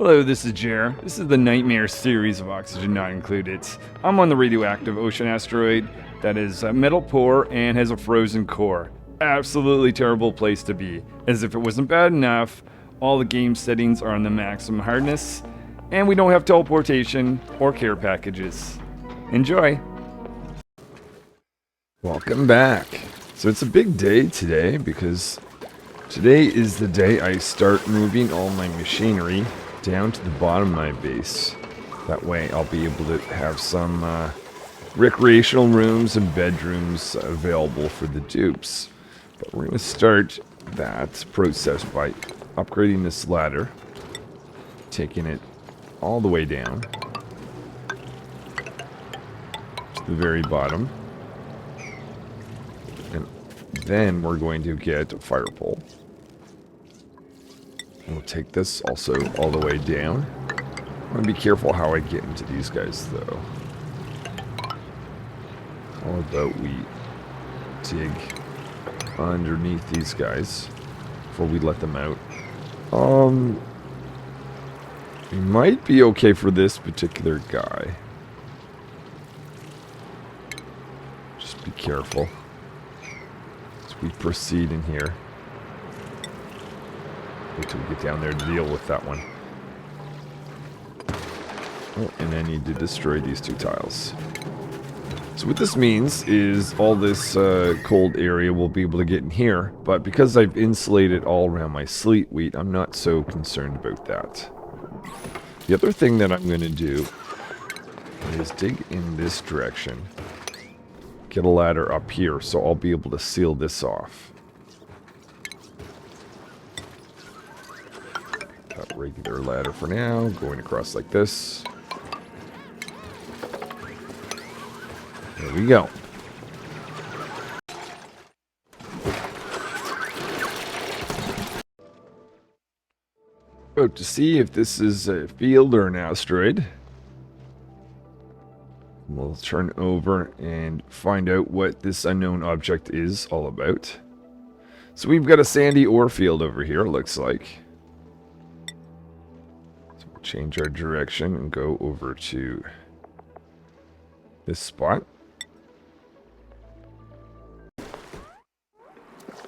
Hello, this is Jer. This is the Nightmare series of Oxygen Not Included. I'm on the radioactive ocean asteroid that is metal poor and has a frozen core. Absolutely terrible place to be. As if it wasn't bad enough, all the game settings are on the maximum hardness, and we don't have teleportation or care packages. Enjoy! Welcome back. So it's a big day today because today is the day I start moving all my machinery down to the bottom of my base. That way I'll be able to have some recreational rooms and bedrooms available for the dupes. But we're going to start that process by upgrading this ladder, taking it all the way down to the very bottom. And then we're going to get a fire pole. We'll take this also all the way down. I'm going to be careful how I get into these guys, though. How about we dig underneath these guys before we let them out? We might be okay for this particular guy. Just be careful as we proceed in here. Wait till we get down there to deal with that one. Oh, and I need to destroy these two tiles. So what this means is all this cold area will be able to get in here, but because I've insulated all around my sleet wheat, I'm not so concerned about that. The other thing that I'm going to do is dig in this direction. Get a ladder up here, so I'll be able to seal this off. Got a regular ladder for now, going across like this. There we go. About to see if this is a field or an asteroid. We'll turn over and find out what this unknown object is all about. So we've got a sandy ore field over here, it looks like. So we'll change our direction and go over to this spot.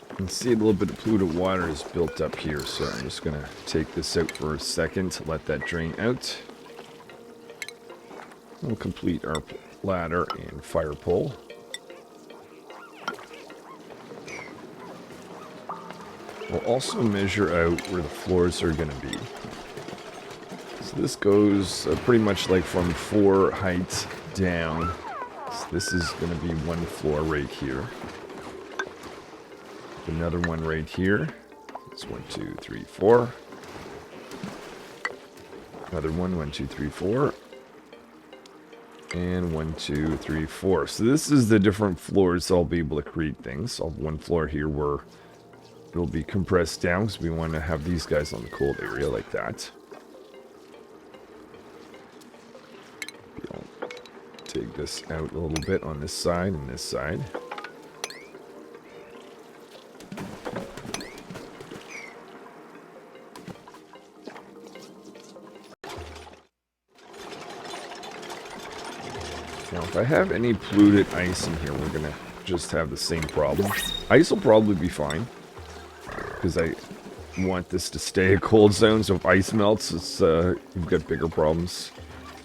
You can see a little bit of polluted water is built up here, so I'm just going to take this out for a second to let that drain out. We'll complete our ladder and fire pole. We'll also measure out where the floors are going to be. So this goes pretty much like from 4 heights down. So this is going to be one floor right here. Another one right here. It's 1, 2, 3, 4. Another one, 1, 2, 3, 4. And 1, 2, 3, 4. So this is the different floors I'll be able to create things. I'll have one floor here where it'll be compressed down because we want to have these guys on the cold area like that. I'll take this out a little bit on this side and this side. Now, if I have any polluted ice in here, we're going to just have the same problem. Ice will probably be fine, because I want this to stay a cold zone, so if ice melts, it's you've got bigger problems.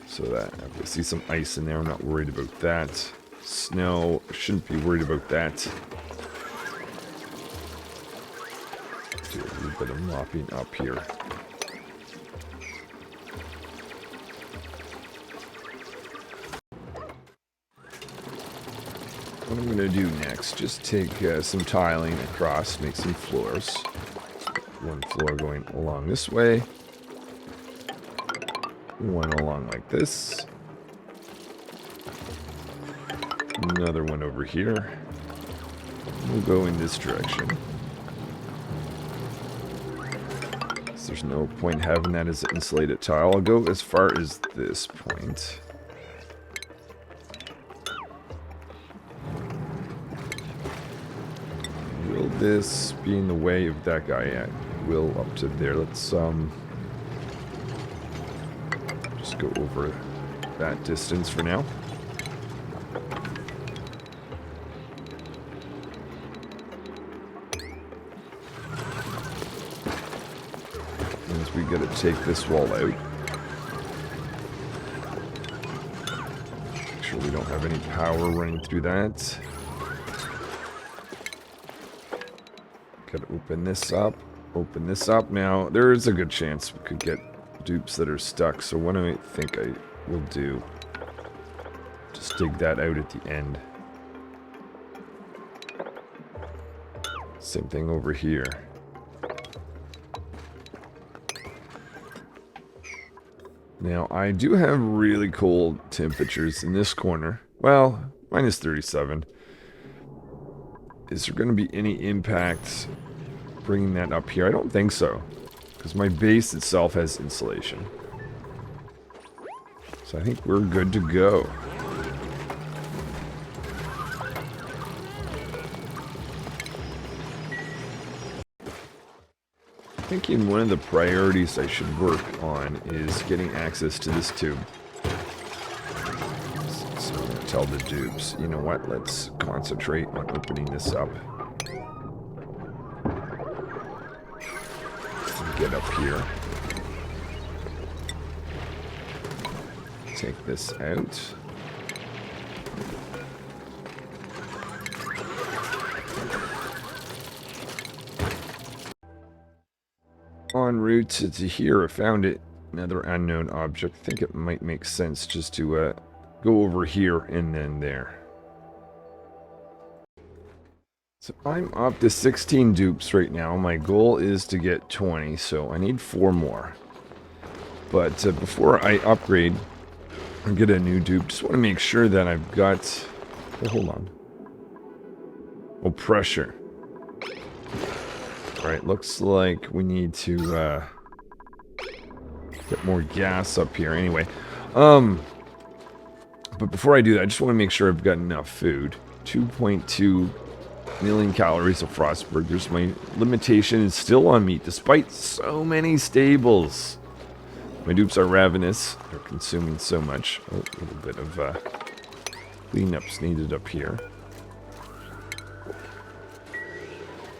So that, if I see some ice in there, I'm not worried about that. Snow, shouldn't be worried about that. Do a little bit of mopping up here. What I'm going to do next, just take some tiling across, make some floors. One floor going along this way. One along like this. Another one over here. We'll go in this direction. So there's no point having that as an insulated tile. I'll go as far as this point. This being the way of that guy at will up to there. Let's Just go over that distance for now. Means we gotta take this wall out. Make sure we don't have any power running through that. Gotta open this up. Open this up. Now, there is a good chance we could get dupes that are stuck, so what do I think I will do? Just dig that out at the end. Same thing over here. Now, I do have really cold temperatures in this corner. Well, minus 37. Is there going to be any impact bringing that up here? I don't think so, because my base itself has insulation. So I think we're good to go. Thinking one of the priorities I should work on is getting access to this tube. So I'm going to tell the dupes, you know what, let's concentrate on opening this up. Get up here. Take this out. En route to here, I found it. Another unknown object. I think it might make sense just to go over here and then there. So I'm up to 16 dupes right now. My goal is to get 20, so I need 4 more. But before I upgrade and get a new dupe, just want to make sure that I've got... Oh, hold on. Oh, pressure. Alright, looks like we need to get more gas up here anyway. But before I do that, I just want to make sure I've got enough food. 2.2 million calories of frost burgers. My limitation is still on meat, despite so many stables. My dupes are ravenous. They're consuming so much. Oh, a little bit of cleanups needed up here.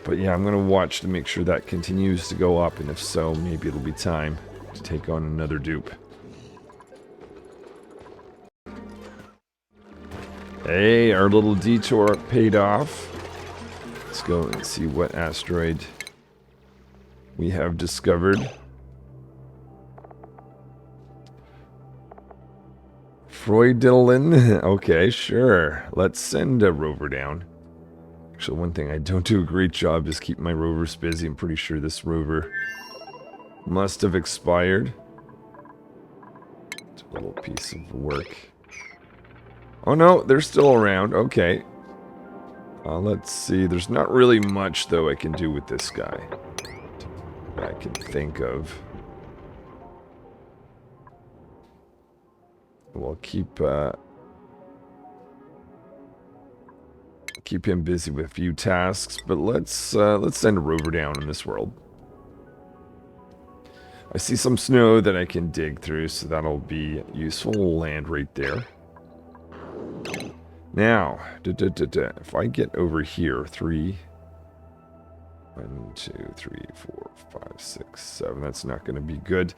But yeah, I'm going to watch to make sure that continues to go up, and if so, maybe it'll be time to take on another dupe. Hey, our little detour paid off. Let's go and see what asteroid we have discovered. Freudlin. Okay, sure. Let's send a rover down. Actually, one thing I don't do a great job is keep my rovers busy. I'm pretty sure this rover must have expired. It's a little piece of work. Oh no, they're still around. Okay. Let's see. There's not really much, though, I can do with this guy that I can think of. We'll keep him busy with a few tasks, but let's send a rover down in this world. I see some snow that I can dig through, so that'll be useful. We'll land right there. Now, if I get over here, 1, 2, 3, 4, 5, 6, 7. That's not going to be good.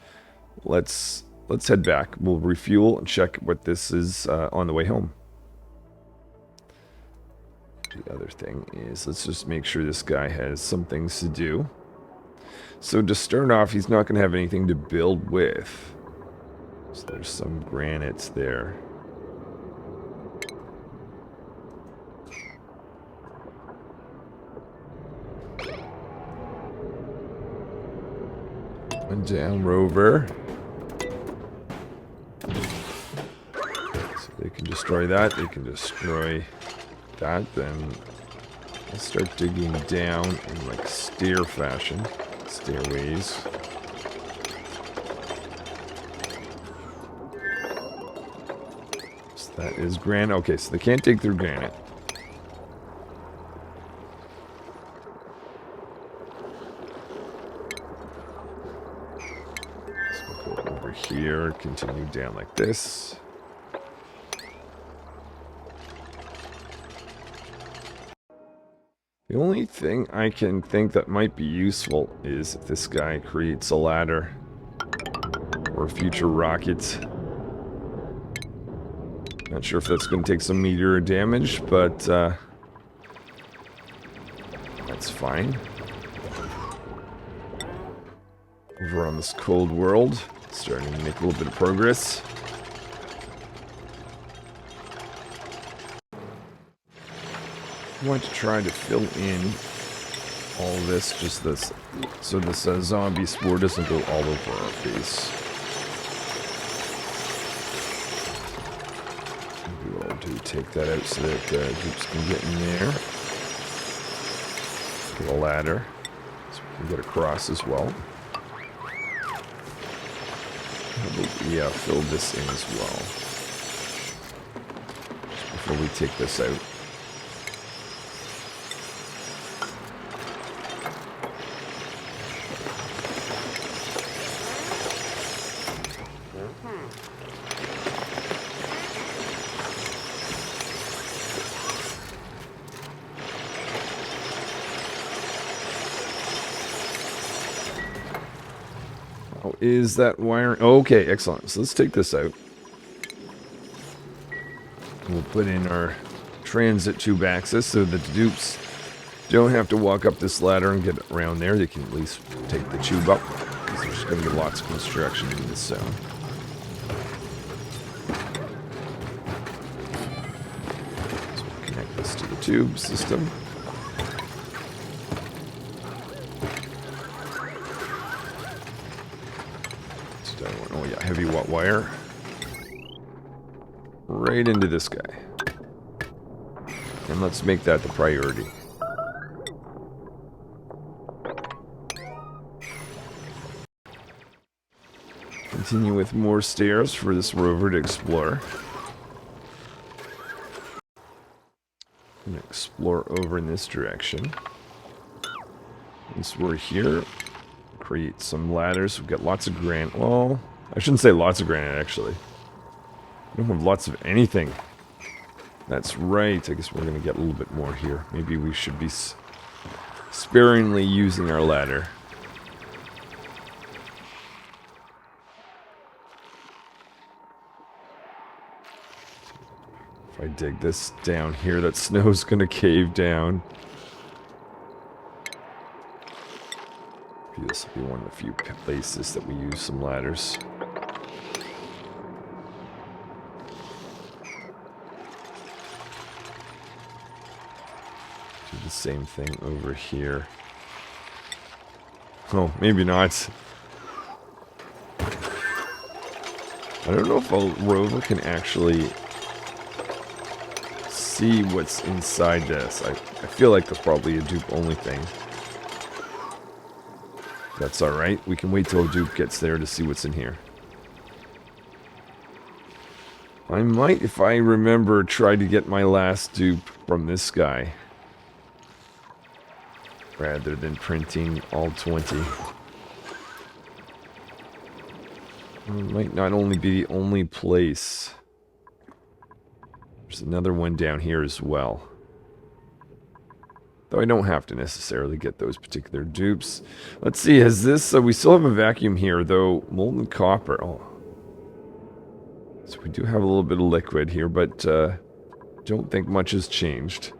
Let's head back. We'll refuel and check what this is on the way home. The other thing is, let's just make sure this guy has some things to do. So to start off, he's not going to have anything to build with. So there's some granite there. One down, rover. So they can destroy that. They can destroy that. Then I'll start digging down in like stair fashion. Stairways. So that is granite. Okay, so they can't dig through granite. over here, continue down like this. The only thing I can think that might be useful is if this guy creates a ladder or a future rocket. Not sure if that's going to take some meteor damage, but that's fine. Over on this cold world, starting to make a little bit of progress. I want to try to fill in all this, just this, so this zombie spore doesn't go all over our face. Maybe what I'll do, take that out so that groups can get in there. Get a ladder, so we can get across as well. Yeah, fill this in as well. Just before we take this out. Oh, is that wiring? Okay, excellent. So let's take this out. We'll put in our transit tube access so that the dupes don't have to walk up this ladder and get around there. They can at least take the tube up, because there's going to be lots of construction in this zone. So we'll connect this to the tube system. Oh yeah, heavy watt wire. Right into this guy. And let's make that the priority. Continue with more stairs for this rover to explore. I'm gonna explore over in this direction. Once we're here, create some ladders. We've got lots of granite. Well, I shouldn't say lots of granite, actually. We don't have lots of anything. That's right. I guess we're going to get a little bit more here. Maybe we should be sparingly using our ladder. If I dig this down here, that snow's going to cave down. This will be one of the few places that we use some ladders. Do the same thing over here. Oh, maybe not. I don't know if a rover can actually see what's inside this. I feel like that's probably a dupe-only thing. That's alright. We can wait till Duke gets there to see what's in here. I might, if I remember, try to get my last dupe from this guy. Rather than printing all 20. It might not only be the only place. There's another one down here as well. Though I don't have to necessarily get those particular dupes. Let's see, has this... we still have a vacuum here, though. Molten copper. Oh. So we do have a little bit of liquid here, but don't think much has changed.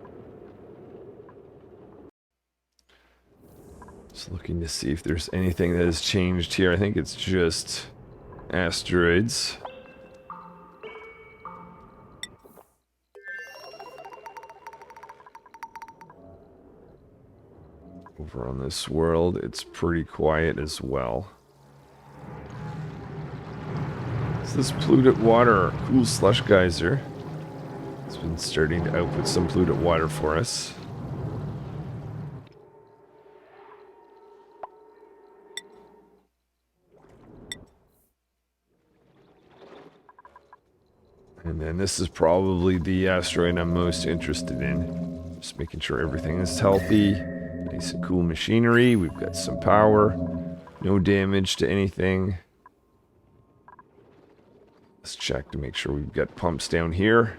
Just looking to see if there's anything that has changed here. I think it's just asteroids. Over on this world, it's pretty quiet as well. So this polluted water, cool slush geyser. It's been starting to output some polluted water for us. And then this is probably the asteroid I'm most interested in. Just making sure everything is healthy. Nice and cool machinery. We've got some power. No damage to anything. Let's check to make sure we've got pumps down here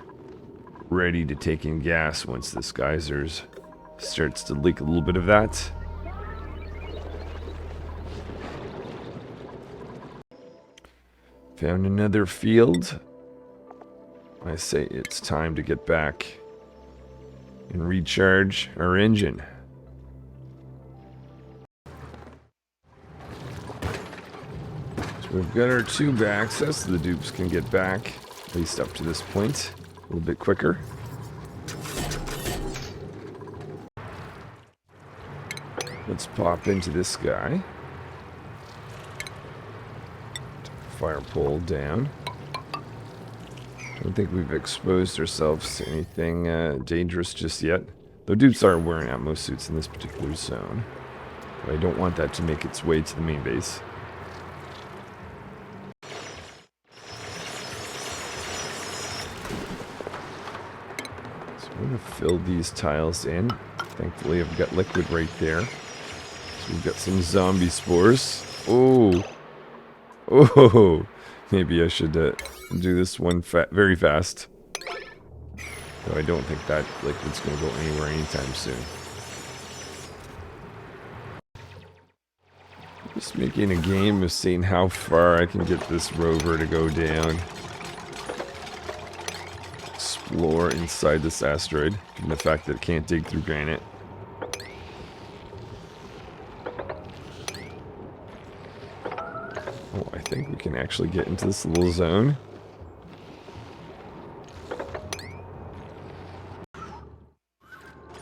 ready to take in gas once this geysers starts to leak a little bit of that. Found another field. I say it's time to get back and recharge our engine. So we've got our tube access. The dupes can get back, at least up to this point, a little bit quicker. Let's pop into this guy. Fire pole down. Don't think we've exposed ourselves to anything dangerous just yet. Though dupes are wearing Atmos suits in this particular zone. But I don't want that to make its way to the main base. So I'm going to fill these tiles in. Thankfully I've got liquid right there. So we've got some zombie spores. Oh! Oh! Maybe I should do this one very fast. Though I don't think that liquid's going to go anywhere anytime soon. Just making a game of seeing how far I can get this rover to go down. Explore inside this asteroid, given the fact that it can't dig through granite. Oh, I think we can actually get into this little zone.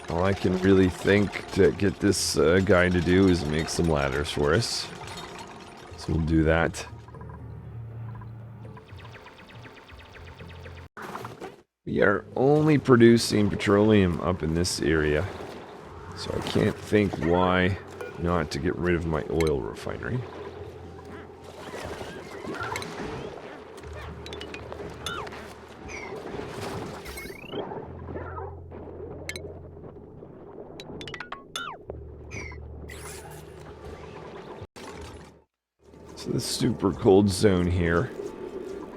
All I can really think to get this guy to do is make some ladders for us. So we'll do that. We are only producing petroleum up in this area. So I can't think why not to get rid of my oil refinery. So this super cold zone here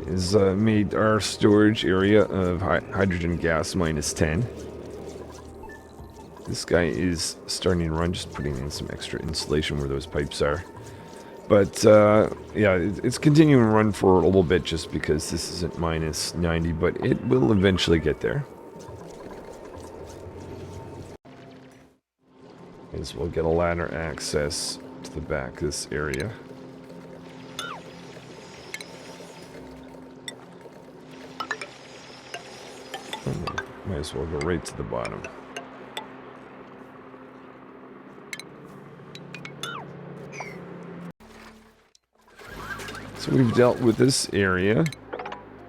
is made our storage area of hydrogen gas -10. This guy is starting to run, just putting in some extra insulation where those pipes are. But yeah, it's continuing to run for a little bit just because this isn't -90, but it will eventually get there. May as well get a ladder access to the back of this area. Might as well go right to the bottom. So we've dealt with this area.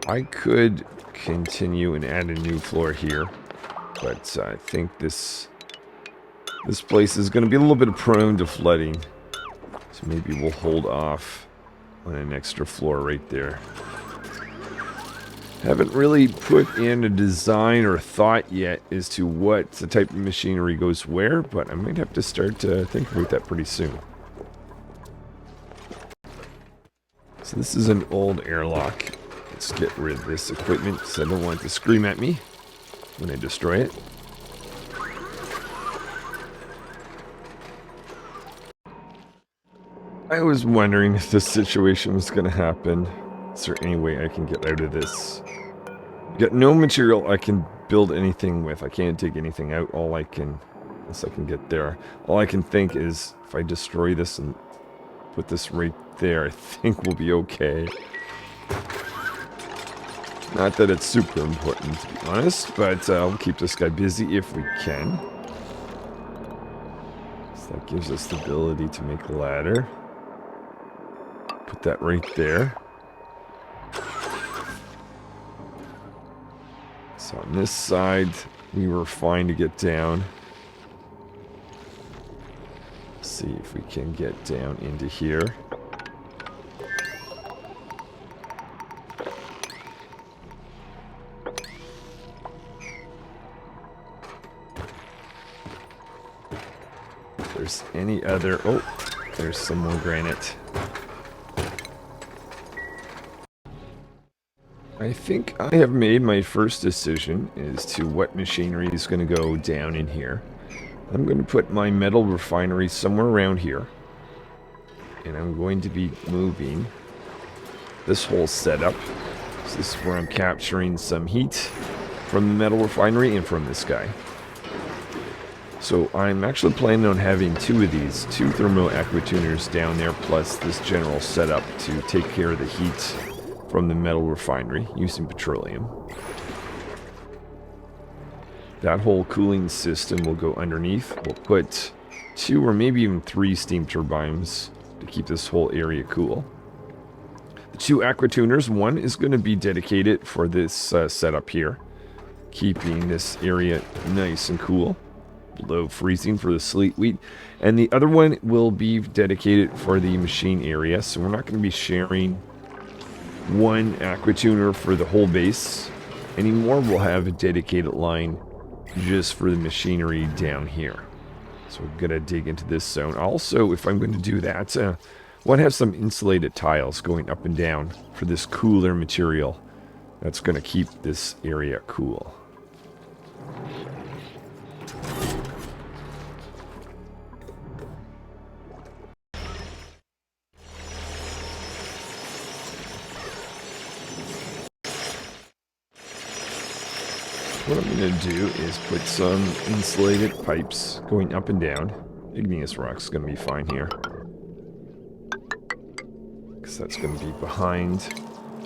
I could continue and add a new floor here, but I think this place is going to be a little bit prone to flooding. So maybe we'll hold off on an extra floor right there. Haven't really put in a design or thought yet as to what the type of machinery goes where, but I might have to start to think about that pretty soon. So this is an old airlock. Let's get rid of this equipment because I don't want it to scream at me when I destroy it. I was wondering if this situation was going to happen. Is there any way I can get out of this? Got no material I can build anything with. I can't dig anything out. All I can, unless I can get there, all I can think is if I destroy this and put this right there, I think we'll be okay. Not that it's super important, to be honest, but I'll keep this guy busy if we can. So that gives us the ability to make a ladder. Put that right there. So on this side, we were fine to get down. Let's see if we can get down into here. If there's any other... Oh, there's some more granite. I think I have made my first decision as to what machinery is going to go down in here. I'm going to put my metal refinery somewhere around here. And I'm going to be moving this whole setup. So this is where I'm capturing some heat from the metal refinery and from this guy. So I'm actually planning on having two of these, two thermo aquatuners down there, plus this general setup to take care of the heat from the metal refinery using petroleum. That whole cooling system will go underneath. We'll put 2 or maybe even 3 steam turbines to keep this whole area cool. The 2 aquatuners, one is going to be dedicated for this setup here, keeping this area nice and cool, below freezing for the sleet wheat, and the other one will be dedicated for the machine area, so we're not going to be sharing one aquatuner for the whole base anymore. We'll have a dedicated line just for the machinery down here. So we're going to dig into this zone. Also, if I'm going to do that, we'll have some insulated tiles going up and down for this cooler material. That's going to keep this area cool. What I'm going to do is put some insulated pipes going up and down. Igneous rock's going to be fine here, because that's going to be behind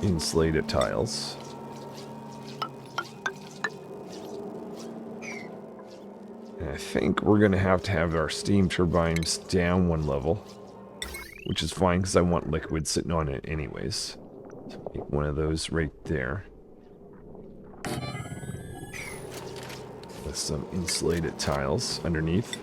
insulated tiles. And I think we're going to have our steam turbines down 1 level, which is fine because I want liquid sitting on it anyways. So make one of those right there. With some insulated tiles underneath.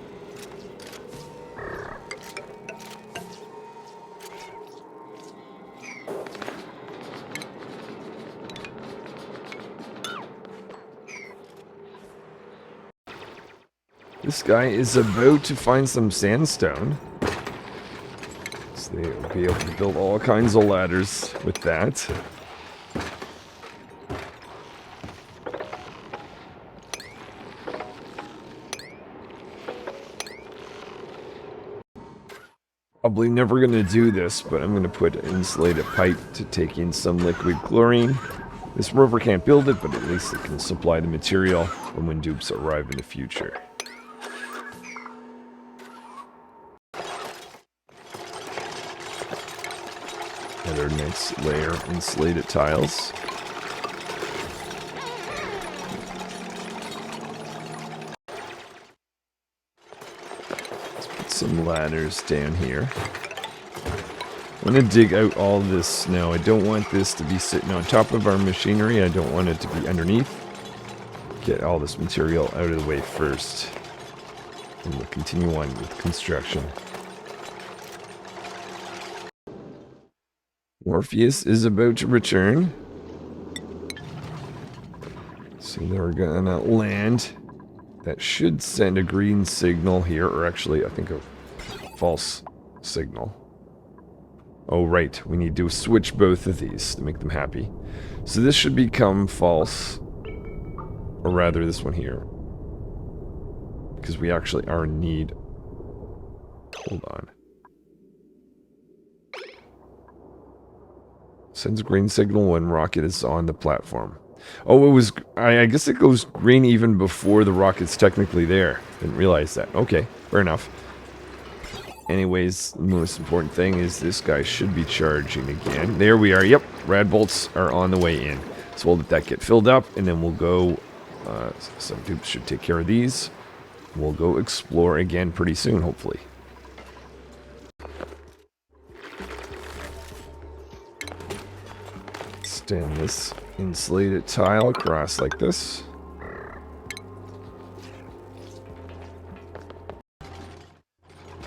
This guy is about to find some sandstone. So they'll be able to build all kinds of ladders with that. Probably never going to do this, but I'm going to put an insulated pipe to take in some liquid chlorine. This rover can't build it, but at least it can supply the material for when dupes arrive in the future. Another nice layer of insulated tiles. Some ladders down here. I'm going to dig out all this snow. I don't want this to be sitting on top of our machinery. I don't want it to be underneath. Get all this material out of the way first. And we'll continue on with construction. Morpheus is about to return. So they're gonna land. That should send a green signal here, or actually, I think a false signal. Oh, right. We need to switch both of these to make them happy. So this should become false. Or rather, this one here. Because we actually are in need. Hold on. Sends a green signal when rocket is on the platform. Oh, it was... I guess it goes green even before the rocket's technically there. Didn't realize that. Okay, fair enough. Anyways, the most important thing is this guy should be charging again. There we are. Yep, rad bolts are on the way in. So we'll let that get filled up, and then we'll go... some dupes should take care of these. We'll go explore again pretty soon, hopefully. Extend this insulated tile across like this.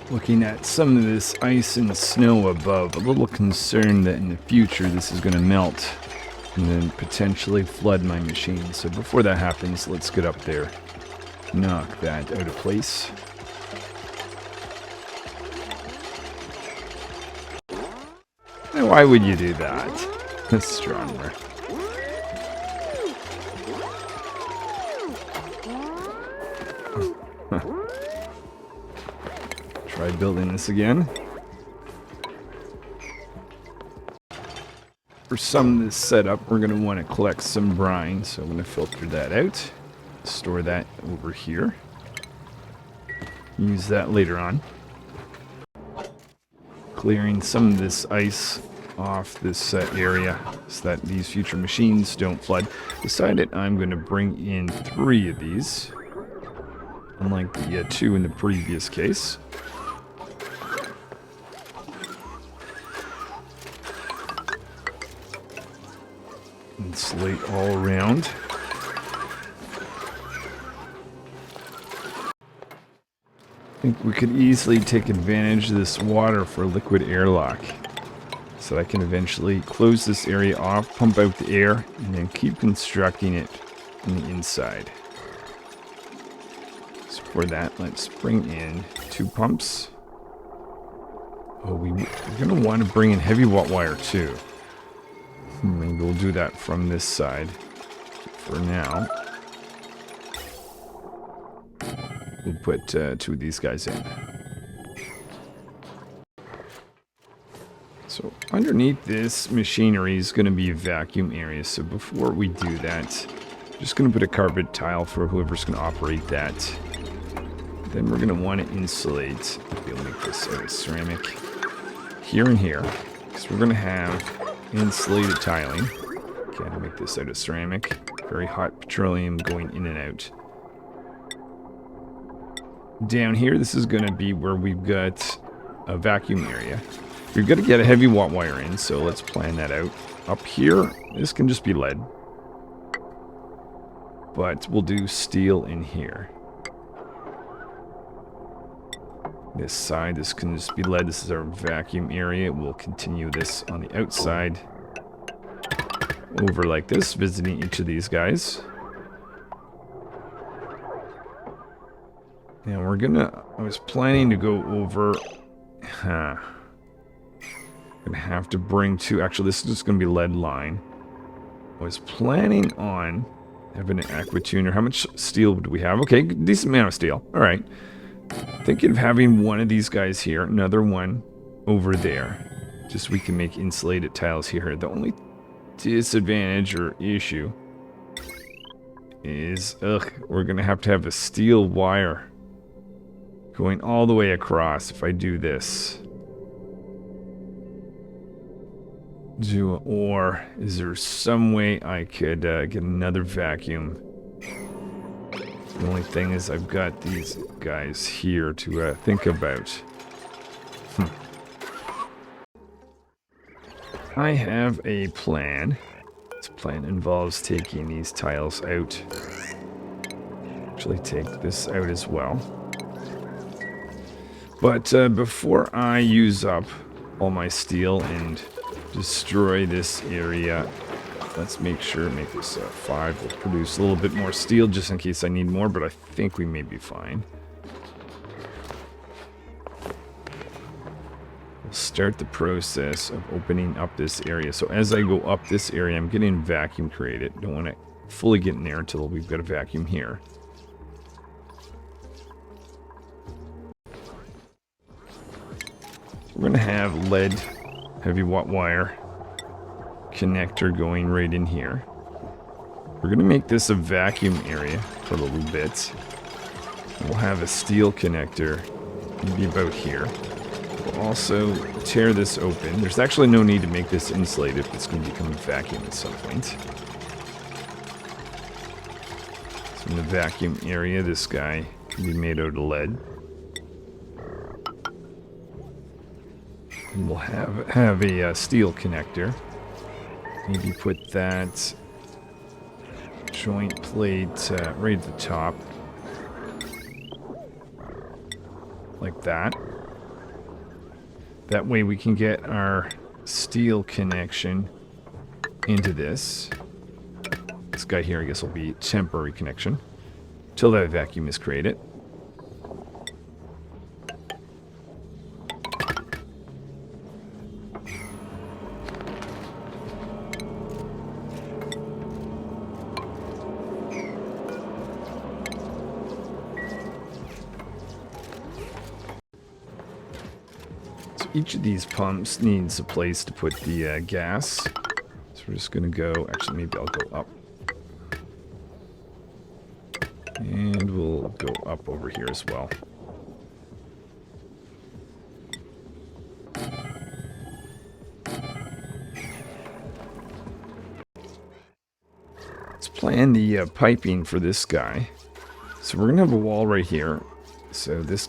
Looking at some of this ice and snow above, a little concerned that in the future this is going to melt and then potentially flood my machine. So before that happens, let's get up there, knock that out of place. Now, why would you do that? Astronomer. Try building this again. For some of this setup, we're going to want to collect some brine, so I'm going to filter that out. Store that over here. Use that later on. Clearing some of this ice off this area so that these future machines don't flood. Decided I'm going to bring in 3 of these, unlike the 2 in the previous case. Insulate all around. I think we could easily take advantage of this water for liquid airlock, so that I can eventually close this area off, pump out the air, and then keep constructing it on the inside. So for that, let's bring in 2 pumps. Oh, we're going to want to bring in heavy watt wire too. Maybe we'll do that from this side. For now, we'll put 2 of these guys in. So underneath this machinery is going to be a vacuum area. So before we do that, I'm just going to put a carpet tile for whoever's going to operate that. Then we're going to want to insulate. We'll make this out of ceramic here and here, because we're going to have insulated tiling. Okay, to make this out of ceramic. Very hot petroleum going in and out. Down here, this is going to be where we've got a vacuum area. We've got to get a heavy watt wire in, so let's plan that out. Up here, this can just be lead. But we'll do steel in here. This side, this can just be lead. This is our vacuum area. We'll continue this on the outside. Over like this, visiting each of these guys. Now we're gonna, I was planning to go over, gonna have to bring 2, actually this is just gonna be lead line. I was planning on having an aquatuner. How much steel do we have? Okay, decent amount of steel. Alright. Thinking of having one of these guys here, another one over there. Just so we can make insulated tiles here. The only disadvantage or issue is, we're gonna have to have a steel wire going all the way across if I do this. Or is there some way I could get another vacuum? The only thing is I've got these guys here to think about. I have a plan. This plan involves taking these tiles out. Actually take this out as well. But before I use up all my steel and destroy this area, let's make this 5. We'll produce a little bit more steel just in case I need more, but I think we may be fine. We'll start the process of opening up this area. So as I go up this area, I'm getting vacuum created. Don't want to fully get in there until we've got a vacuum here. We're going to have lead heavy watt wire connector going right in here. We're going to make this a vacuum area for a little bit. We'll have a steel connector maybe about here. We'll also tear this open. There's actually no need to make this insulated if it's going to become a vacuum at some point. So in the vacuum area, this guy can be made out of lead. And we'll have a steel connector. Maybe put that joint plate right at the top. Like that. That way we can get our steel connection into this. This guy here, I guess, will be temporary connection till that vacuum is created. each of these pumps needs a place to put the gas. So we're just going to go, actually maybe I'll go up. And we'll go up over here as well. Let's plan the piping for this guy. So we're going to have a wall right here. So this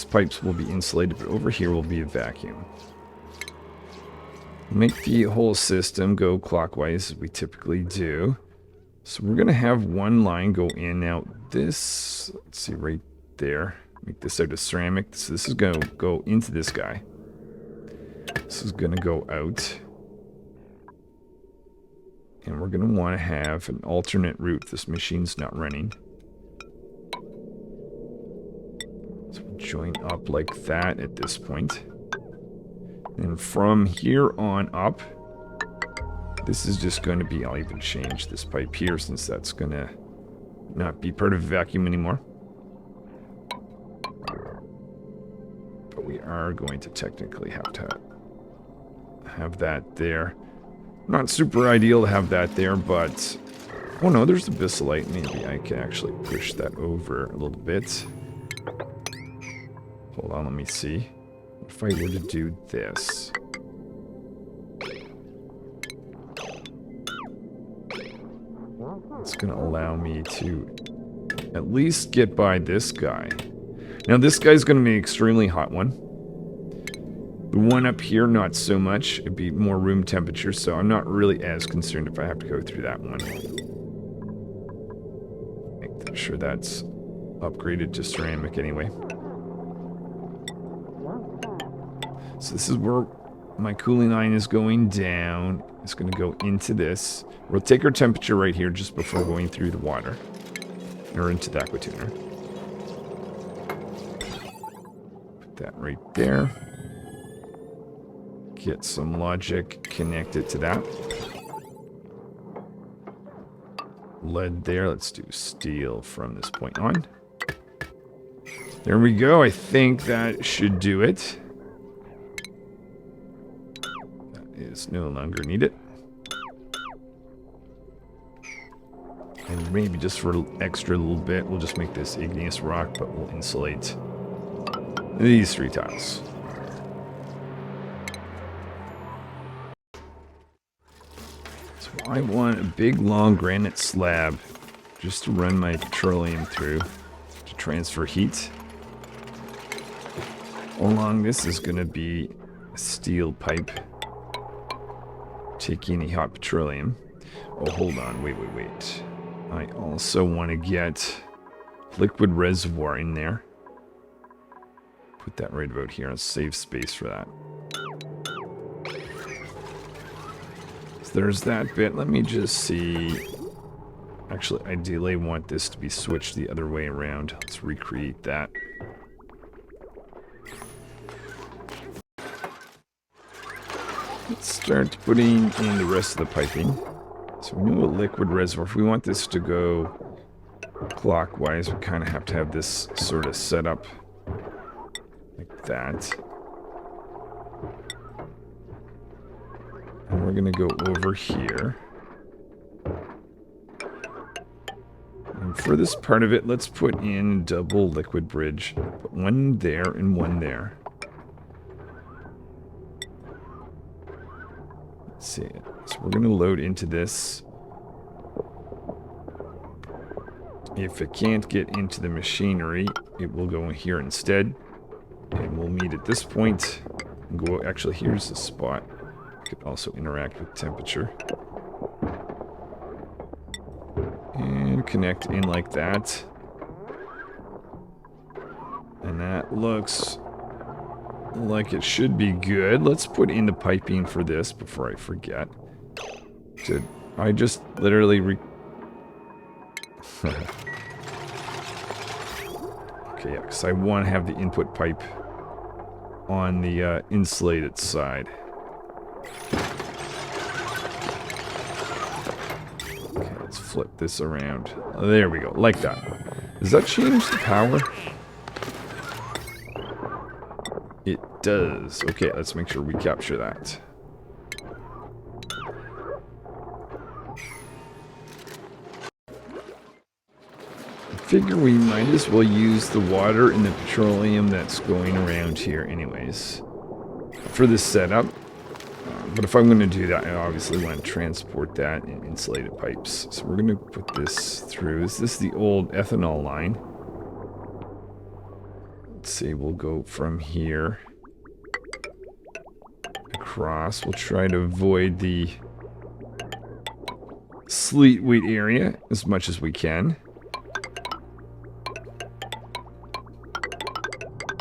pipes will be insulated, but over here will be a vacuum. Make the whole system go clockwise as we typically do. So we're going to have one line go in. Now this, let's see right there. Make this out of ceramic. So this is going to go into this guy. This is going to go out. And we're going to want to have an alternate route if this machine's not running. So we'll join up like that at this point. And from here on up, this is just going to be, I'll even change this pipe here since that's going to not be part of a vacuum anymore. But we are going to technically have to have that there. Not super ideal to have that there, but... Oh no, there's the Bisalite. Maybe I can actually push that over a little bit. Hold on, let me see. If I were to do this... It's going to allow me to at least get by this guy. Now this guy's going to be an extremely hot one. The one up here, not so much. It'd be more room temperature, so I'm not really as concerned if I have to go through that one. Make sure that's upgraded to ceramic anyway. So this is where my cooling line is going down. It's going to go into this. We'll take our temperature right here just before going through the water. Or into the aquatuner. Put that right there. Get some logic connected to that. Lead there. Let's do steel from this point on. There we go. I think that should do it. That is no longer needed. And maybe just for an extra little bit, we'll just make this igneous rock, but we'll insulate these 3 tiles. So I want a big, long granite slab just to run my petroleum through to transfer heat. Along this is going to be a steel pipe taking the hot petroleum. Oh, hold on. Wait. I also want to get liquid reservoir in there. Put that right about here and save space for that. So there's that bit. Let me just see. Actually, ideally I want this to be switched the other way around. Let's recreate that. Let's start putting in the rest of the piping. So we know a liquid reservoir. If we want this to go clockwise, we kind of have to have this sort of set up like that. And we're going to go over here. And for this part of it, let's put in double liquid bridge. Put one there and one there. Let's see. So we're going to load into this. If it can't get into the machinery, it will go in here instead. And we'll meet at this point. And go. Actually, here's the spot. Could also interact with temperature. And connect in like that. And that looks like it should be good. Let's put in the piping for this before I forget. Did I just literally okay, yeah, because I want to have the input pipe on the insulated side. Okay, let's flip this around. There we go, like that. Does that change the power? It does. Okay, let's make sure we capture that. I figure we might as well use the water and the petroleum that's going around here anyways for this setup. But if I'm going to do that, I obviously want to transport that in insulated pipes. So we're going to put this through. Is this the old ethanol line? Let's see, we'll go from here across. We'll try to avoid the sleet wheat area as much as we can.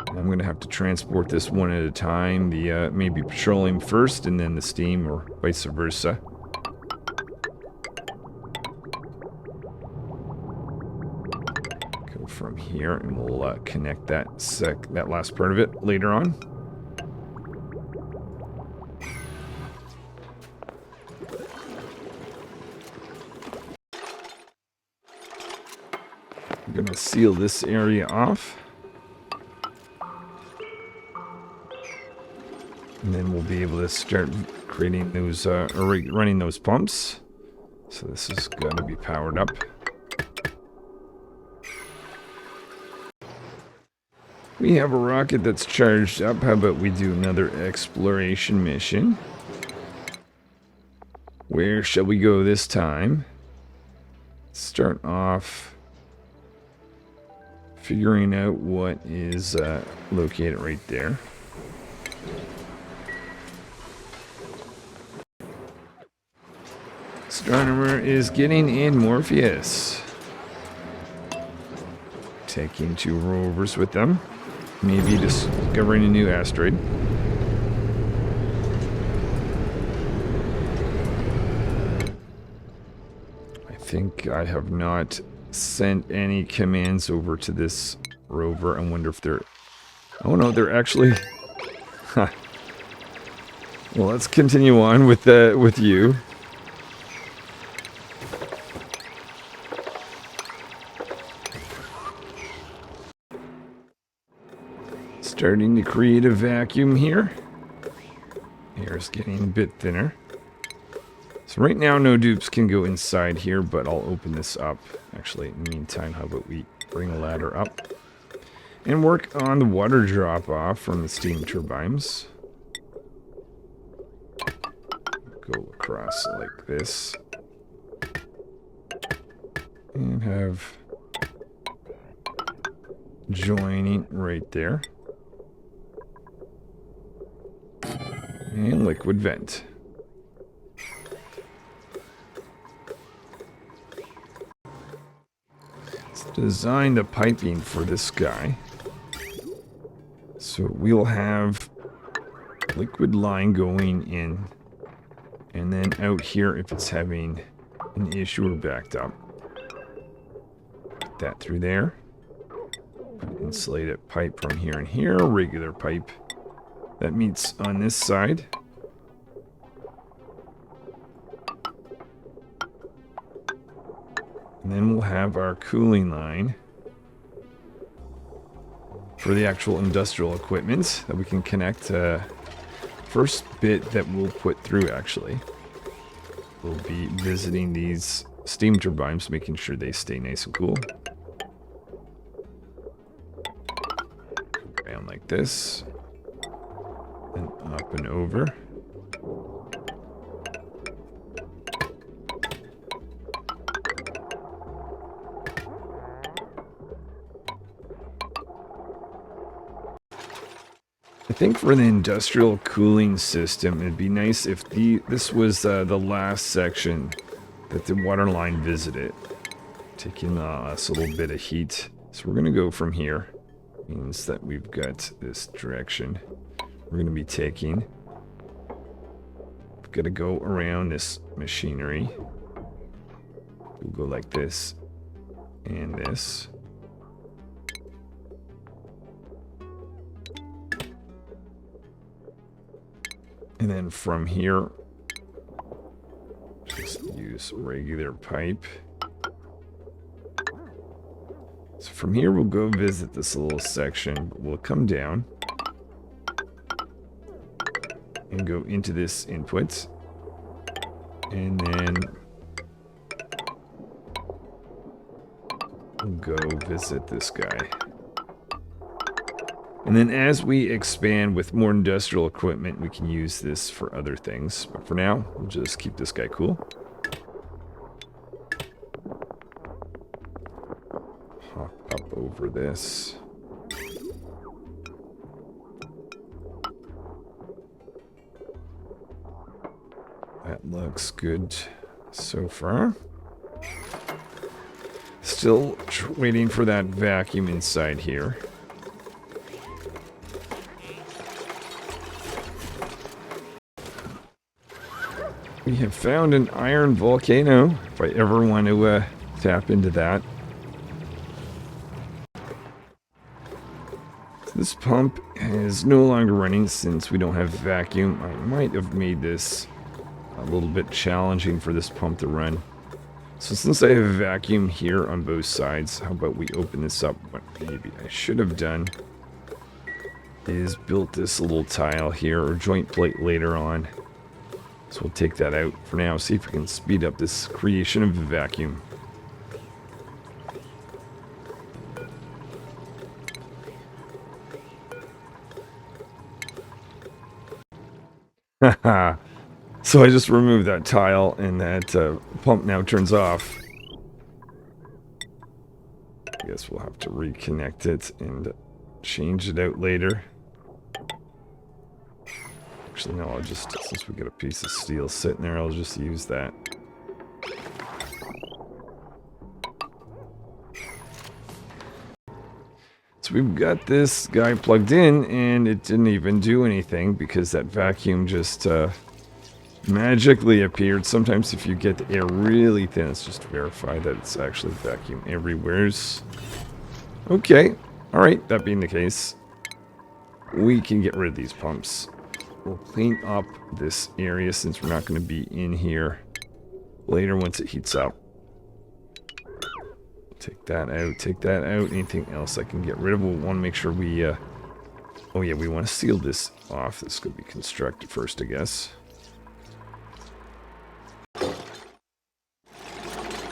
I'm going to have to transport this one at a time. The maybe petroleum first and then the steam, or vice versa. Go from here and we'll connect that last part of it later on. I'm going to seal this area off. And then we'll be able to start creating those, or running those pumps. So this is going to be powered up. We have a rocket that's charged up. How about we do another exploration mission? Where shall we go this time? Start off figuring out what is located right there. Astronomer is getting in Morpheus. Taking 2 rovers with them. Maybe discovering a new asteroid. I think I have not sent any commands over to this rover. I wonder if they're... Oh no, they're actually... Huh. Well, let's continue on with you. Starting to create a vacuum here. Air's getting a bit thinner. So right now no dupes can go inside here, but I'll open this up. Actually, in the meantime, how about we bring a ladder up and work on the water drop off from the steam turbines. Go across like this. And have joining right there. And liquid vent. Let's design the piping for this guy. So we'll have liquid line going in, and then out here if it's having an issue or backed up. Put that through there. Insulated pipe from here and here, regular pipe. That meets on this side. And then we'll have our cooling line for the actual industrial equipment that we can connect. First bit that we'll put through, actually, we'll be visiting these steam turbines, making sure they stay nice and cool. Around like this. And up and over. I think for the industrial cooling system, it'd be nice if this was the last section that the water line visited, taking us a little bit of heat. So we're going to go from here. Means that we've got this direction we're going to be taking. We've got to go around this machinery. We'll go like this and this. And then from here, just use regular pipe. So from here, we'll go visit this little section. We'll come down. and go into this input. And then we'll go visit this guy. And then as we expand with more industrial equipment, we can use this for other things. But for now, we'll just keep this guy cool. Hop up over this. That looks good so far. Still waiting for that vacuum inside here. We have found an iron volcano, if I ever want to tap into that. So this pump is no longer running since we don't have vacuum. I might have made this a little bit challenging for this pump to run. So since I have a vacuum here on both sides, how about we open this up? What maybe I should have done is built this little tile here, or joint plate later on. So we'll take that out for now, see if we can speed up this creation of a vacuum. Haha. So I just removed that tile and that pump now turns off. I guess we'll have to reconnect it and change it out later. Actually, no, I'll just, since we got a piece of steel sitting there, I'll just use that. So we've got this guy plugged in, and it didn't even do anything because that vacuum just magically appeared. Sometimes if you get the air really thin, it's just to verify that it's actually vacuum everywheres. Okay, alright, that being the case, we can get rid of these pumps. We'll clean up this area since we're not going to be in here later once it heats up. Take that out, take that out. Anything else I can get rid of? We'll want to make sure we, oh yeah, we want to seal this off. This could be constructed first, I guess.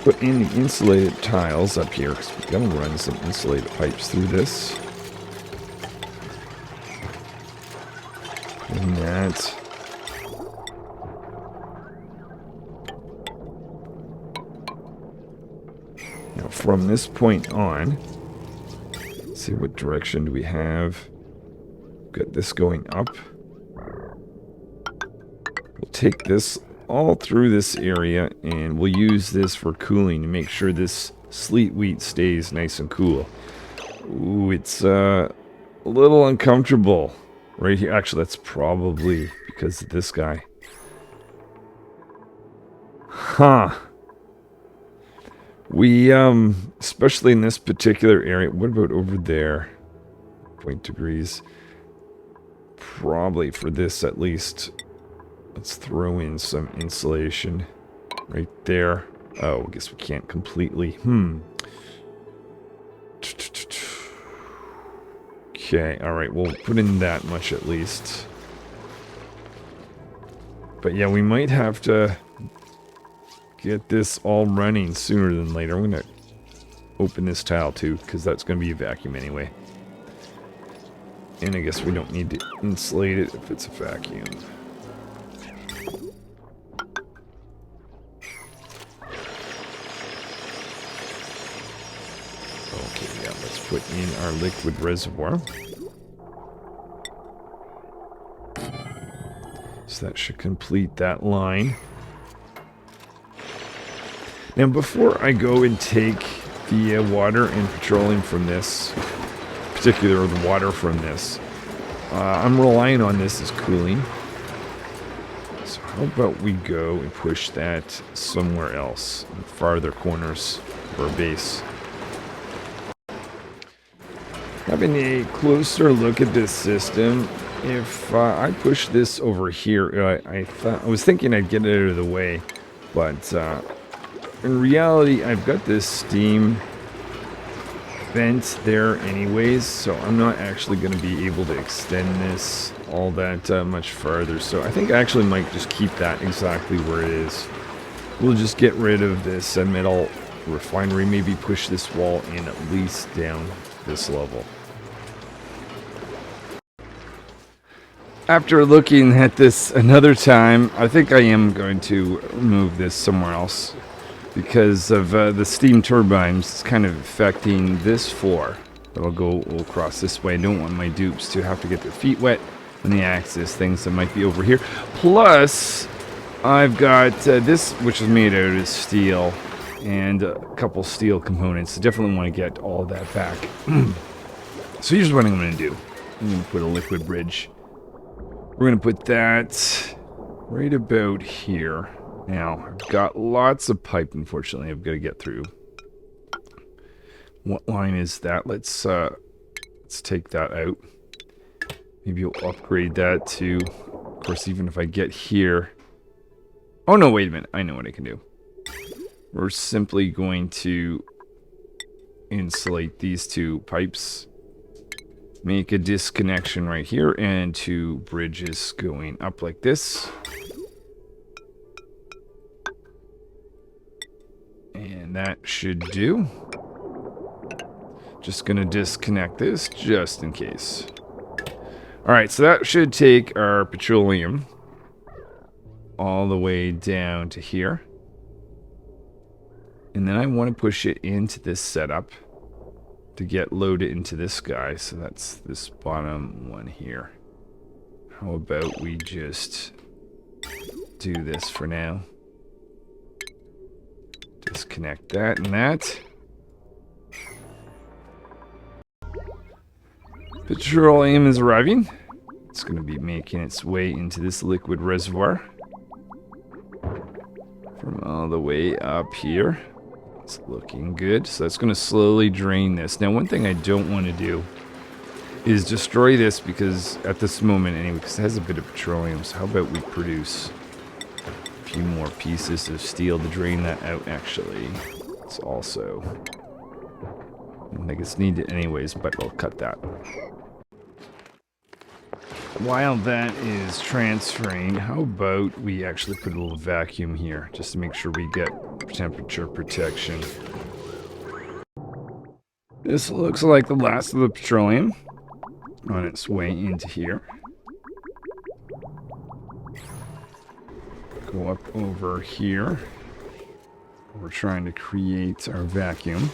Put in the insulated tiles up here, because we're going to run some insulated pipes through this. And that. Now from this point on, let's see what direction do we have. Got this going up. We'll take this all through this area and we'll use this for cooling to make sure this sleet wheat stays nice and cool. Ooh, it's a little uncomfortable. Right here, actually, that's probably because of this guy. Huh. We, especially in this particular area, what about over there? 0 degrees. Probably for this at least. Let's throw in some insulation right there. Oh, I guess we can't completely. Okay, alright, we'll put in that much at least. But yeah, we might have to get this all running sooner than later. I'm going to open this tile too, because that's going to be a vacuum anyway. And I guess we don't need to insulate it if it's a vacuum. Okay, yeah, let's put in our liquid reservoir. So that should complete that line. Now before I go and take the water and petroleum from this, particularly the water from this, I'm relying on this as cooling. So how about we go and push that somewhere else, in farther corners of our base. Having a closer look at this system, if I push this over here, I was thinking I'd get it out of the way, but in reality, I've got this steam vent there anyways, so I'm not actually going to be able to extend this all that much farther. So I think I actually might just keep that exactly where it is. We'll just get rid of this metal refinery, maybe push this wall in at least down this level. After looking at this another time, I think I am going to move this somewhere else because of the steam turbines. It's kind of affecting this floor. But I'll go across this way. I don't want my dupes to have to get their feet wet when they access things that might be over here. Plus, I've got this, which is made out of steel, and a couple steel components. I definitely want to get all of that back. So here's what I'm going to do. I'm going to put a liquid bridge. We're going to put that right about here. Now, I've got lots of pipe, unfortunately, I've got to get through. What line is that? Let's take that out. Maybe you'll upgrade that to, of course, even if I get here. Oh, no, wait a minute. I know what I can do. We're simply going to insulate these two pipes. Make a disconnection right here and two bridges going up like this. And that should do. Just gonna disconnect this just in case. Alright, so that should take our petroleum all the way down to here. And then I want to push it into this setup to get loaded into this guy. So that's this bottom one here. How about we just do this for now? Disconnect that and that. Petroleum is arriving. It's going to be making its way into this liquid reservoir. From all the way up here. It's looking good. So that's going to slowly drain this. Now, one thing I don't want to do is destroy this because at this moment anyway, because it has a bit of petroleum. So how about we produce a few more pieces of steel to drain that out actually. It's also, I don't think it's needed anyways, but we'll cut that. While that is transferring, how about we actually put a little vacuum here just to make sure we get temperature protection. This looks like the last of the petroleum on its way into here. Go up over here. We're trying to create our vacuum.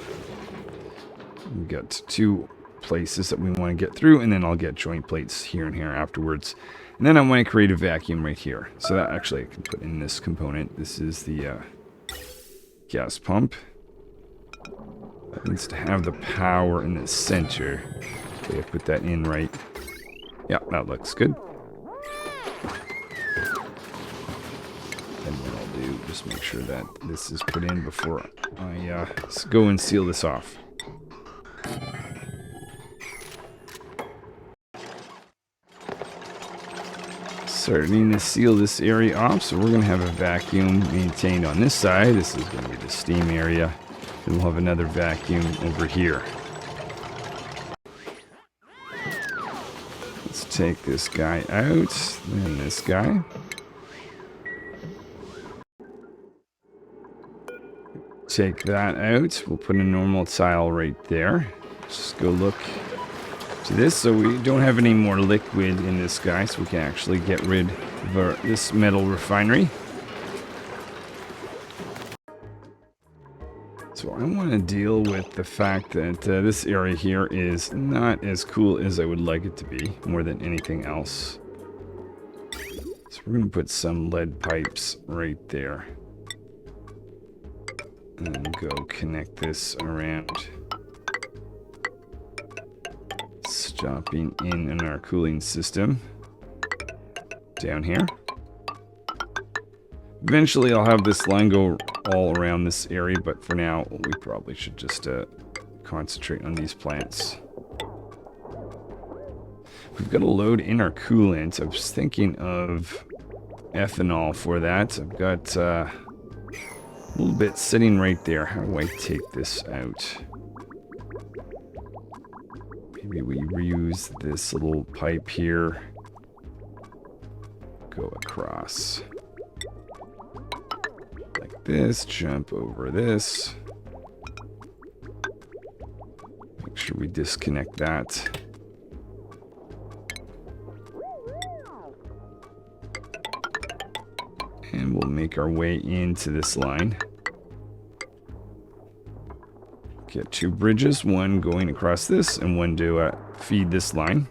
We've got two places that we want to get through, and then I'll get joint plates here and here afterwards. And then I want to create a vacuum right here. So that actually I can put in this component. This is the gas pump. That needs to have the power in the center. Okay, I put that in right. Yeah, that looks good. And what I'll do, just make sure that this is put in before I go and seal this off. Starting to seal this area off, so we're going to have a vacuum maintained on this side. This is going to be the steam area. Then we'll have another vacuum over here. Let's take this guy out, then this guy. Take that out. We'll put a normal tile right there. Just go look to this, so we don't have any more liquid in this guy, so we can actually get rid of this metal refinery. So I want to deal with the fact that this area here is not as cool as I would like it to be, more than anything else. So we're going to put some lead pipes right there. And go connect this around. Stopping in our cooling system down here. Eventually I'll have this line go all around this area, but for now we probably should just concentrate on these plants. We've got to load in our coolant. I was thinking of ethanol for that. I've got a little bit sitting right there. How do I take this out? Maybe we reuse this little pipe here. go across. Like this, jump over this. Make sure we disconnect that. And we'll make our way into this line. Get 2 bridges, one going across this and one to feed this line.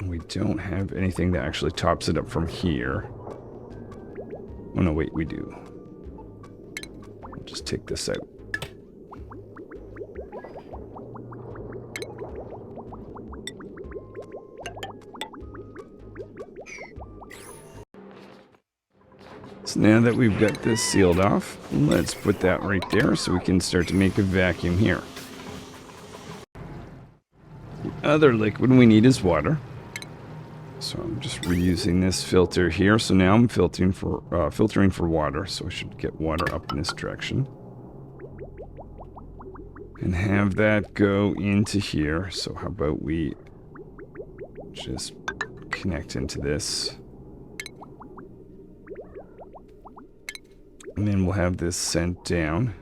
We don't have anything that actually tops it up from here. Oh no, wait, we do. I'll just take this out. So now that we've got this sealed off, let's put that right there so we can start to make a vacuum here. The other liquid we need is water. So I'm just reusing this filter here. So now I'm filtering for water. So I should get water up in this direction. And have that go into here. So how about we just connect into this. And then we'll have this sent down.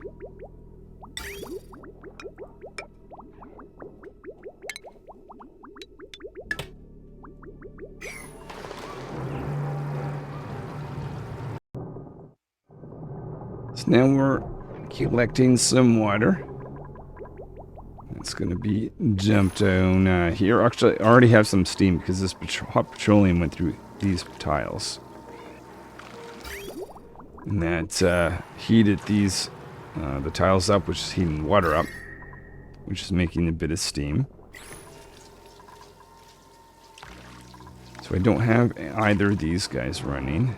So now we're collecting some water. It's going to be dumped down here. Actually, I already have some steam because this hot petroleum went through these tiles. And that heated these, the tiles up, which is heating water up, which is making a bit of steam. So I don't have either of these guys running,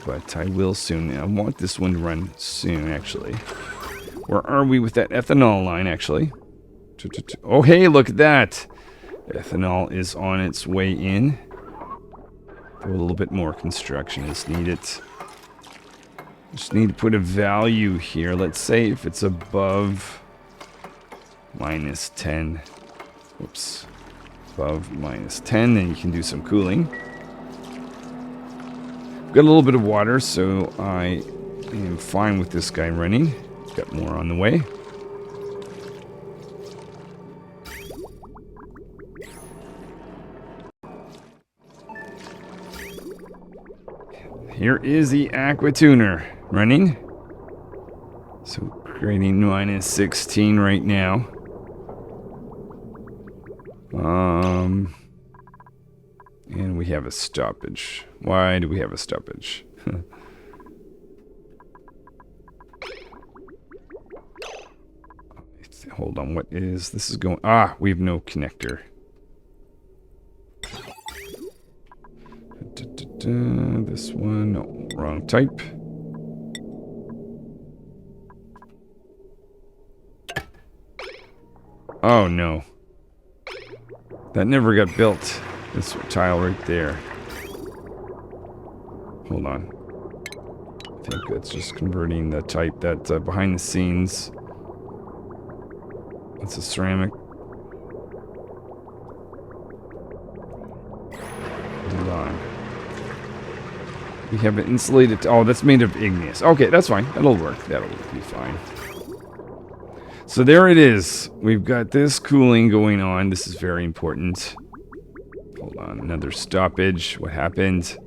but I will soon. I want this one to run soon, actually. Where are we with that ethanol line, actually? Oh, hey, look at that! Ethanol is on its way in. A little bit more construction is needed. Just need to put a value here. Let's say if it's above -10. Whoops. Above -10, then you can do some cooling. Got a little bit of water, so I am fine with this guy running. Got more on the way. Here is the Aqua Tuner running. So creating -16 right now. And we have a stoppage. Why do we have a stoppage? Hold on, what is this is going? Ah, we have no connector. This one, no, wrong type. Oh no. That never got built. This tile right there. Hold on. I think that's just converting the type that behind the scenes. That's a ceramic. Hold on. We have an insulated. Oh, that's made of igneous. Okay, that's fine. That'll work. That'll be fine. So there it is. We've got this cooling going on. This is very important. Hold on. Another stoppage. What happened?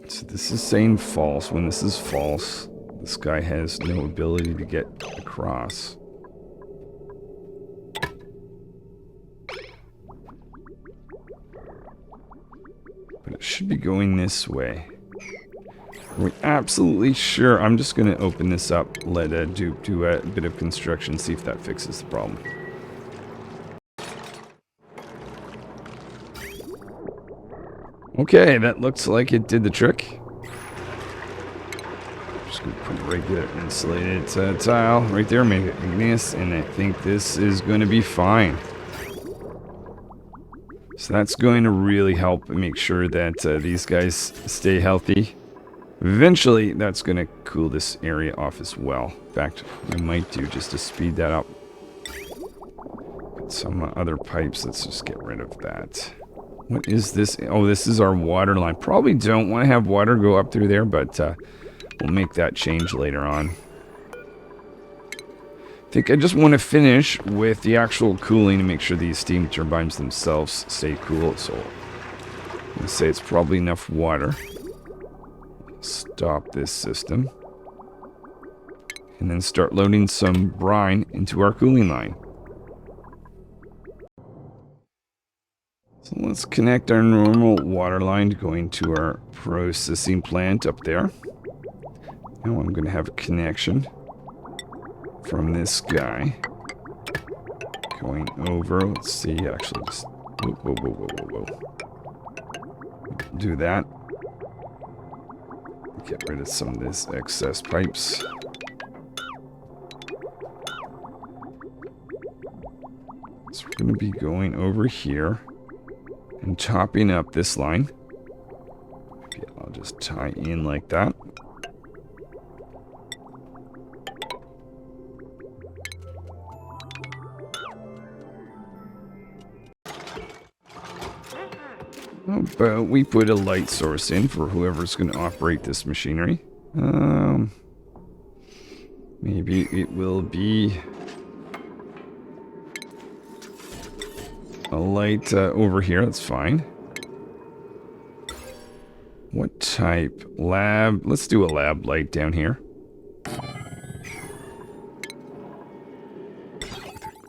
So this is saying false. When this is false, this guy has no ability to get across. But it should be going this way. Are we absolutely sure? I'm just going to open this up, let do a bit of construction, see if that fixes the problem. Okay, that looks like it did the trick. Just going to put a regular insulated tile right there, make it igneous, and I think this is going to be fine. So that's going to really help make sure that these guys stay healthy. Eventually, that's going to cool this area off as well. In fact, I might do just to speed that up. Some other pipes, let's just get rid of that. What is this? Oh, this is our water line. Probably don't want to have water go up through there, but we'll make that change later on. I think I just want to finish with the actual cooling to make sure these steam turbines themselves stay cool. So I'm going to say it's probably enough water. Stop this system. And then start loading some brine into our cooling line. So let's connect our normal water line going to our processing plant up there. Now I'm going to have a connection from this guy going over. Let's see, actually just whoa. Do that. Get rid of some of this excess pipes. So we're going to be going over here and topping up this line. Okay, I'll just tie in like that. How about we put a light source in for whoever's going to operate this machinery? Maybe it will be a light over here. That's fine. What type? Lab. Let's do a lab light down here.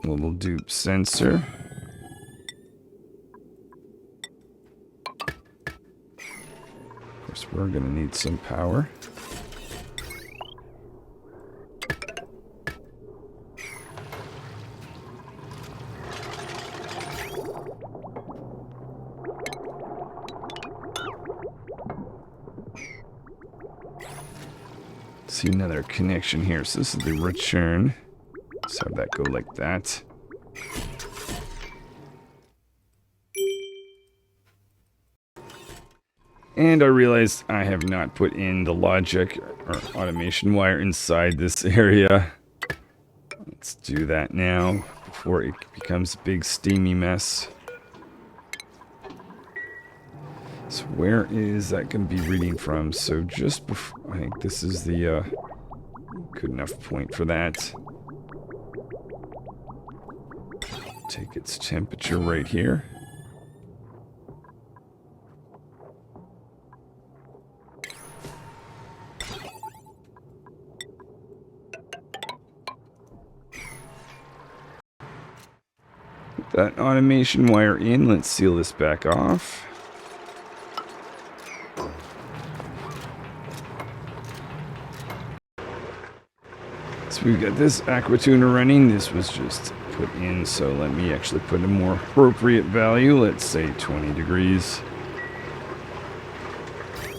A little dupe sensor. Of course, we're going to need some power. See another connection here. So this is the return. Let's have that go like that. And I realized I have not put in the logic or automation wire inside this area. Let's do that now before it becomes a big steamy mess. So where is that going to be reading from? So just before, I think this is the good enough point for that. Take its temperature right here. Put that automation wire in. Let's seal this back off. So we've got this aquatuner running. This was just put in, so let me actually put a more appropriate value. Let's say 20 degrees.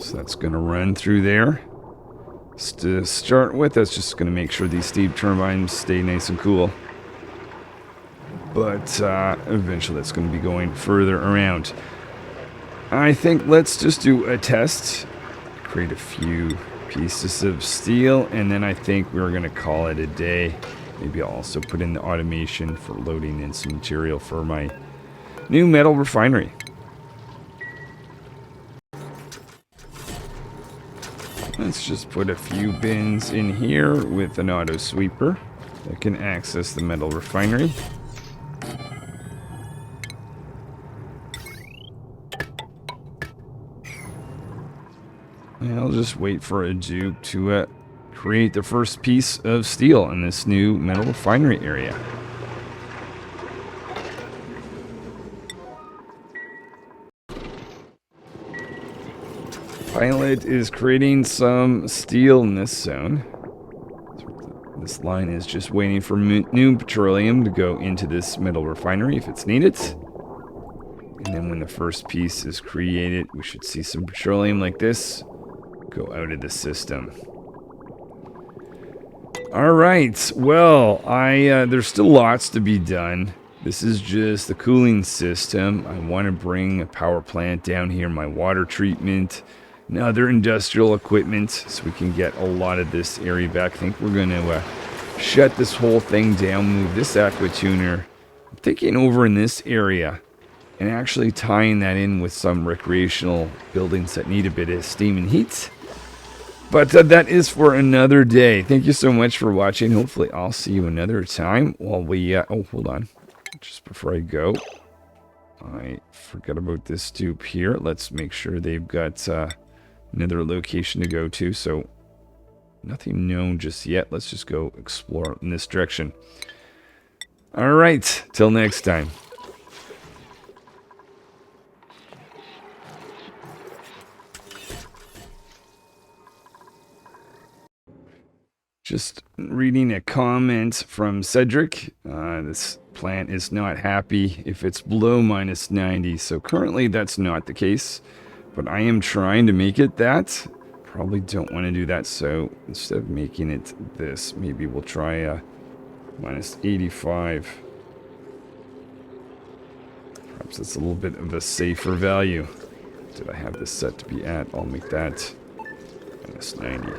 So that's going to run through there. To start with, that's just going to make sure these steam turbines stay nice and cool. But eventually that's going to be going further around. I think let's just do a test. Create a few pieces of steel, and then I think we're going to call it a day. Maybe I'll also put in the automation for loading in some material for my new metal refinery. Let's just put a few bins in here with an auto sweeper that can access the metal refinery. And I'll just wait for a dupe to create the first piece of steel in this new metal refinery area. Pilot is creating some steel in this zone. This line is just waiting for new petroleum to go into this metal refinery if it's needed. And then when the first piece is created, we should see some petroleum like this go out of the system. All right. Well, there's still lots to be done. This is just the cooling system. I want to bring a power plant down here, my water treatment, and other industrial equipment, so we can get a lot of this area back. I think we're going to shut this whole thing down, move this aqua tuner. I'm thinking over in this area and actually tying that in with some recreational buildings that need a bit of steam and heat. But that is for another day. Thank you so much for watching. Hopefully I'll see you another time while we... oh, hold on. Just before I go, I forgot about this dupe here. Let's make sure they've got another location to go to. So nothing known just yet. Let's just go explore in this direction. All right. Till next time. Just reading a comment from Cedric. This plant is not happy if it's below -90. So currently that's not the case. But I am trying to make it that. Probably don't want to do that. So instead of making it this, maybe we'll try -85. Perhaps it's a little bit of a safer value. Did I have this set to be at? I'll make that -90.